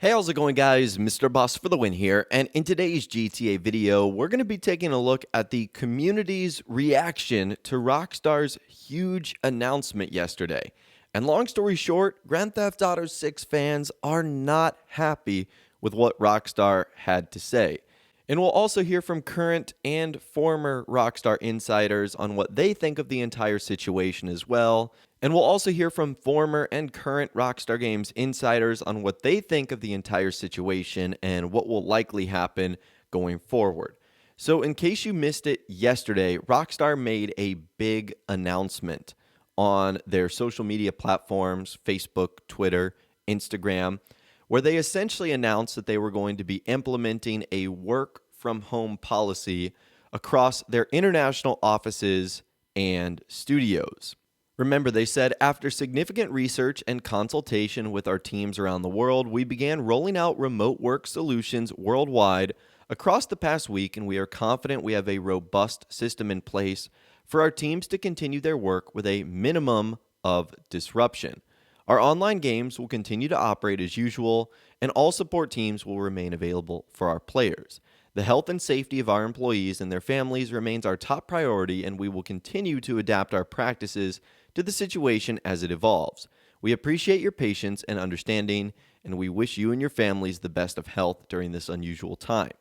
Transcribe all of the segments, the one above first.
Hey, how's it going, guys? Mr. Boss for the win here, and in today's GTA video, we're going to be taking a look at the community's reaction to Rockstar's huge announcement yesterday. And long story short, Grand Theft Auto 6 fans are not happy with what Rockstar had to say. And we'll also hear from current and former Rockstar insiders on what they think of the entire situation as well. And we'll also hear from former and current Rockstar Games insiders on what they think of the entire situation and what will likely happen going forward. So in case you missed it yesterday, Rockstar made a big announcement on their social media platforms, Facebook, Twitter, Instagram, where they essentially announced that they were going to be implementing a work-from-home policy across their international offices and studios. Remember, they said, after significant research and consultation with our teams around the world, we began rolling out remote work solutions worldwide across the past week, and we are confident we have a robust system in place for our teams to continue their work with a minimum of disruption. Our online games will continue to operate as usual, and all support teams will remain available for our players. The health and safety of our employees and their families remains our top priority, and we will continue to adapt our practices to the situation as it evolves. We appreciate your patience and understanding, and we wish you and your families the best of health during this unusual time.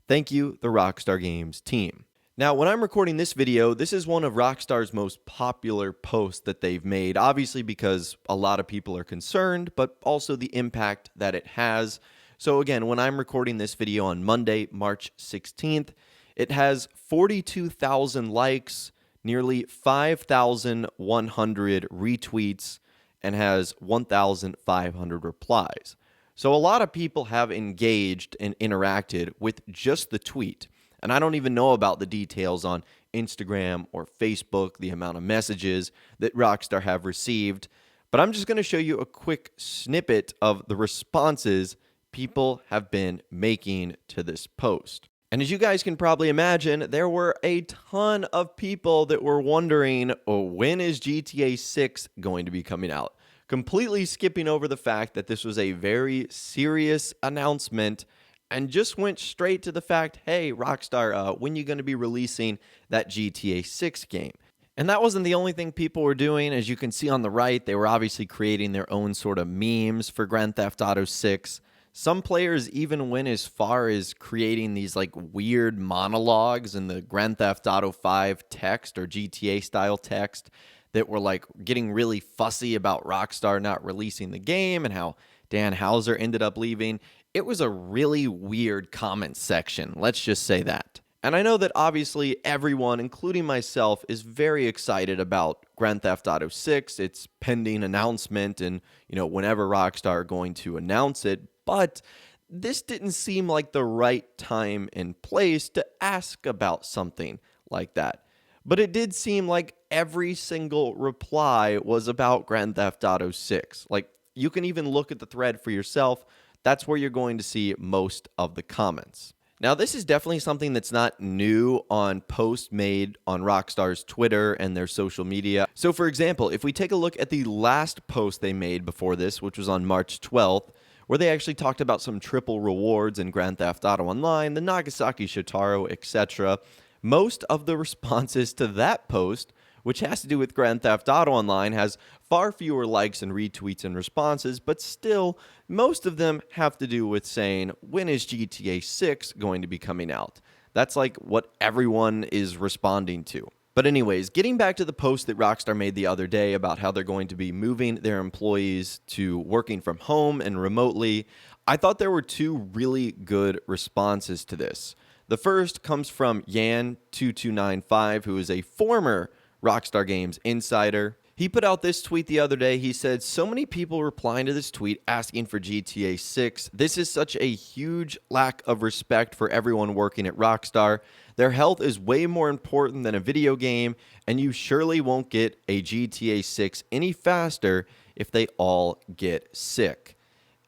Thank you, the Rockstar Games team. Now, when I'm recording this video, this is one of Rockstar's most popular posts that they've made, obviously because a lot of people are concerned, but also the impact that it has. So again, when I'm recording this video on Monday, March 16th, it has 42,000 likes, nearly 5,100 retweets, and has 1,500 replies. So a lot of people have engaged and interacted with just the tweet. And I don't even know about the details on Instagram or Facebook, the amount of messages that Rockstar have received. But I'm just going to show you a quick snippet of the responses people have been making to this post. And as you guys can probably imagine, there were a ton of people that were wondering, oh, when is GTA 6 going to be coming out? Completely skipping over the fact that this was a very serious announcement and just went straight to the fact, hey, Rockstar, when are you going to be releasing that GTA 6 game? And that wasn't the only thing people were doing. As you can see on the right, they were obviously creating their own sort of memes for Grand Theft Auto 6. Some players even went as far as creating these like weird monologues in the Grand Theft Auto 5 text or GTA style text that were like getting really fussy about Rockstar not releasing the game and how Dan Houser ended up leaving. It was a really weird comment section, let's just say that. And I know that obviously everyone, including myself, is very excited about Grand Theft Auto 6, its pending announcement, and whenever Rockstar are going to announce it. But this didn't seem like the right time and place to ask about something like that. But it did seem like every single reply was about Grand Theft Auto 6. Like, you can even look at the thread for yourself. That's where you're going to see most of the comments. Now, this is definitely something that's not new on posts made on Rockstar's Twitter and their social media. So, for example, if we take a look at the last post they made before this, which was on March 12th, where they actually talked about some triple rewards in Grand Theft Auto Online, the Nagasaki Shotaro, etc., most of the responses to that post, which has to do with Grand Theft Auto Online, has far fewer likes and retweets and responses, but still, most of them have to do with saying, when is GTA 6 going to be coming out? That's like what everyone is responding to. But anyways, getting back to the post that Rockstar made the other day about how they're going to be moving their employees to working from home and remotely, I thought there were two really good responses to this. The first comes from Yan2295, who is a former Rockstar Games insider. He put out this tweet the other day. He said, so many people replying to this tweet asking for GTA 6. This is such a huge lack of respect for everyone working at Rockstar. Their health is way more important than a video game, and you surely won't get a GTA 6 any faster if they all get sick.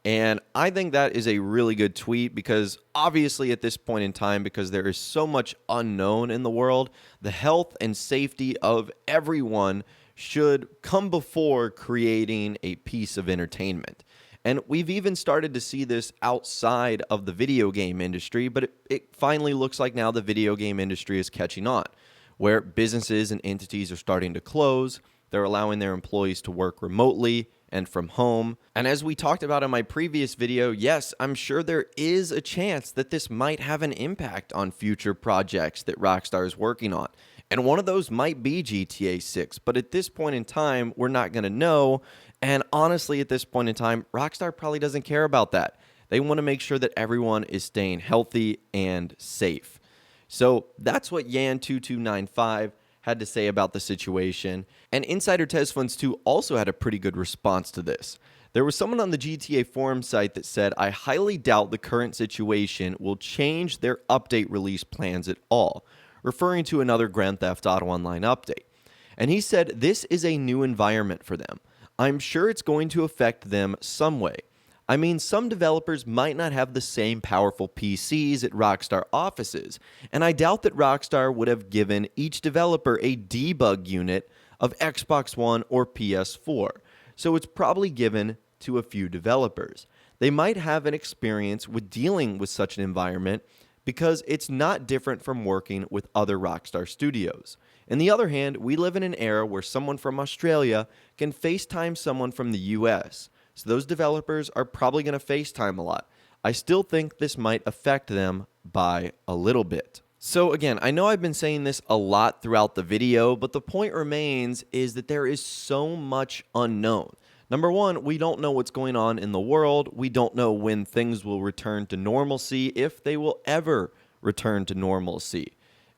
And I think that is a really good tweet because obviously at this point in time, because there is so much unknown in the world, the health and safety of everyone should come before creating a piece of entertainment. And we've even started to see this outside of the video game industry, but it finally looks like now the video game industry is catching on, where businesses and entities are starting to close. They're allowing their employees to work remotely and from home. And as we talked about in my previous video, yes, I'm sure there is a chance that this might have an impact on future projects that Rockstar is working on. And one of those might be GTA 6, but at this point in time, we're not going to know. And honestly, at this point in time, Rockstar probably doesn't care about that. They want to make sure that everyone is staying healthy and safe. So that's what Yan2295 had to say about the situation. And Insider Tez Funds 2 also had a pretty good response to this. There was someone on the GTA forum site that said, "I highly doubt the current situation will change their update release plans at all," referring to another Grand Theft Auto Online update. And he said, "This is a new environment for them. I'm sure it's going to affect them some way. I mean, some developers might not have the same powerful PCs at Rockstar offices, and I doubt that Rockstar would have given each developer a debug unit of Xbox One or PS4, so it's probably given to a few developers. They might have an experience with dealing with such an environment because it's not different from working with other Rockstar studios. On the other hand, we live in an era where someone from Australia can FaceTime someone from the US, so those developers are probably going to FaceTime a lot. I still think this might affect them by a little bit." So again, I know I've been saying this a lot throughout the video, but the point remains is that there is so much unknown. Number one, we don't know what's going on in the world. We don't know when things will return to normalcy, if they will ever return to normalcy.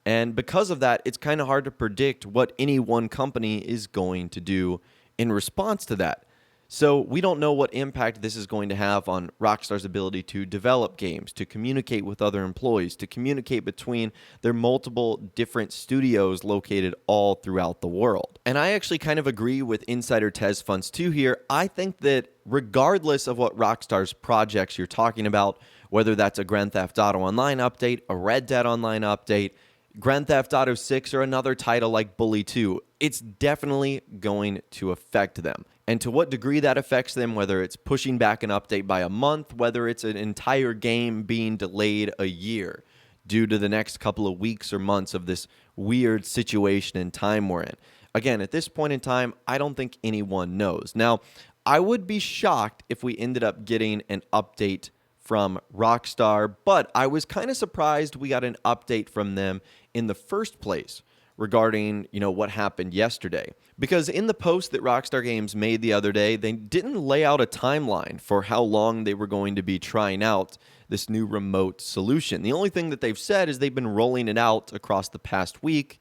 And because of that, it's kind of hard to predict what any one company is going to do in response to that. So we don't know what impact this is going to have on Rockstar's ability to develop games, to communicate with other employees, to communicate between their multiple different studios located all throughout the world. And I actually kind of agree with Insider Tez Funds 2 here. I think that regardless of what Rockstar's projects you're talking about, whether that's a Grand Theft Auto Online update, a Red Dead Online update, Grand Theft Auto 6, or another title like Bully 2, it's definitely going to affect them. And to what degree that affects them, whether it's pushing back an update by a month, whether it's an entire game being delayed a year due to the next couple of weeks or months of this weird situation and time we're in. Again, at this point in time, I don't think anyone knows. Now, I would be shocked if we ended up getting an update from Rockstar, but I was kind of surprised we got an update from them in the first place regarding, what happened yesterday. Because in the post that Rockstar Games made the other day, they didn't lay out a timeline for how long they were going to be trying out this new remote solution. The only thing that they've said is they've been rolling it out across the past week,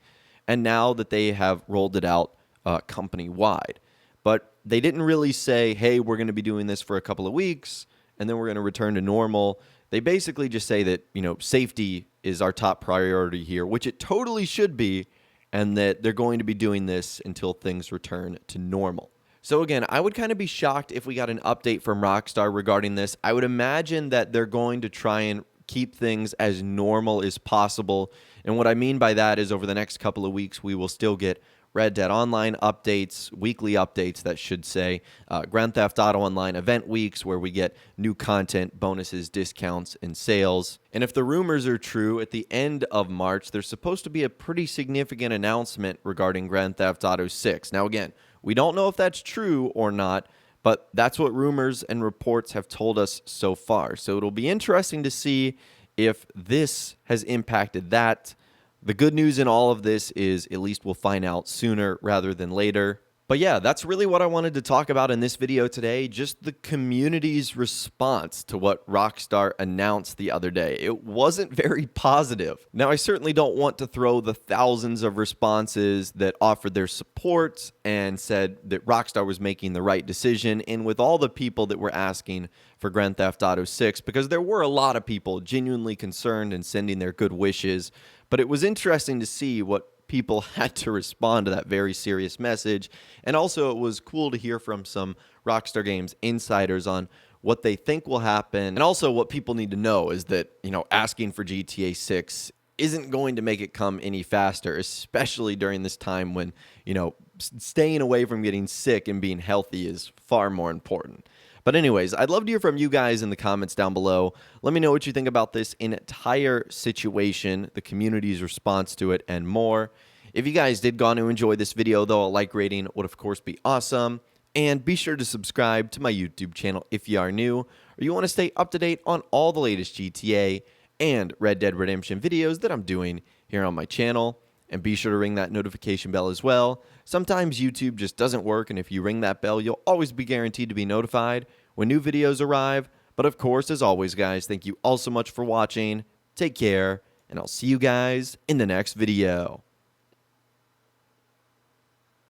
and now that they have rolled it out company-wide. But they didn't really say, hey, we're going to be doing this for a couple of weeks, and then we're going to return to normal. They basically just say that, safety is our top priority here, which it totally should be, and that they're going to be doing this until things return to normal. So again, I would kind of be shocked if we got an update from Rockstar regarding this. I would imagine that they're going to try and keep things as normal as possible. And what I mean by that is over the next couple of weeks, we will still get Red Dead Online updates, weekly updates that should say, Grand Theft Auto Online event weeks where we get new content, bonuses, discounts, and sales. And if the rumors are true, at the end of March, there's supposed to be a pretty significant announcement regarding Grand Theft Auto 6. Now again, we don't know if that's true or not, but that's what rumors and reports have told us so far. So it'll be interesting to see if this has impacted that. The good news in all of this is at least we'll find out sooner rather than later. But yeah, that's really what I wanted to talk about in this video today, just the community's response to what Rockstar announced the other day. It wasn't very positive. Now, I certainly don't want to throw the thousands of responses that offered their support and said that Rockstar was making the right decision, and with all the people that were asking for Grand Theft Auto 6, because there were a lot of people genuinely concerned and sending their good wishes. But it was interesting to see what people had to respond to that very serious message. And also it was cool to hear from some Rockstar Games insiders on what they think will happen. And also what people need to know is that, asking for GTA 6 isn't going to make it come any faster, especially during this time when, staying away from getting sick and being healthy is far more important. But anyways, I'd love to hear from you guys in the comments down below. Let me know what you think about this entire situation, the community's response to it, and more. If you guys did go on to enjoy this video, though, a like rating would of course be awesome. And be sure to subscribe to my YouTube channel if you are new, or you want to stay up to date on all the latest GTA and Red Dead Redemption videos that I'm doing here on my channel. And be sure to ring that notification bell as well. Sometimes YouTube just doesn't work, and if you ring that bell, you'll always be guaranteed to be notified when new videos arrive. But of course, as always, guys, thank you all so much for watching. Take care, and I'll see you guys in the next video.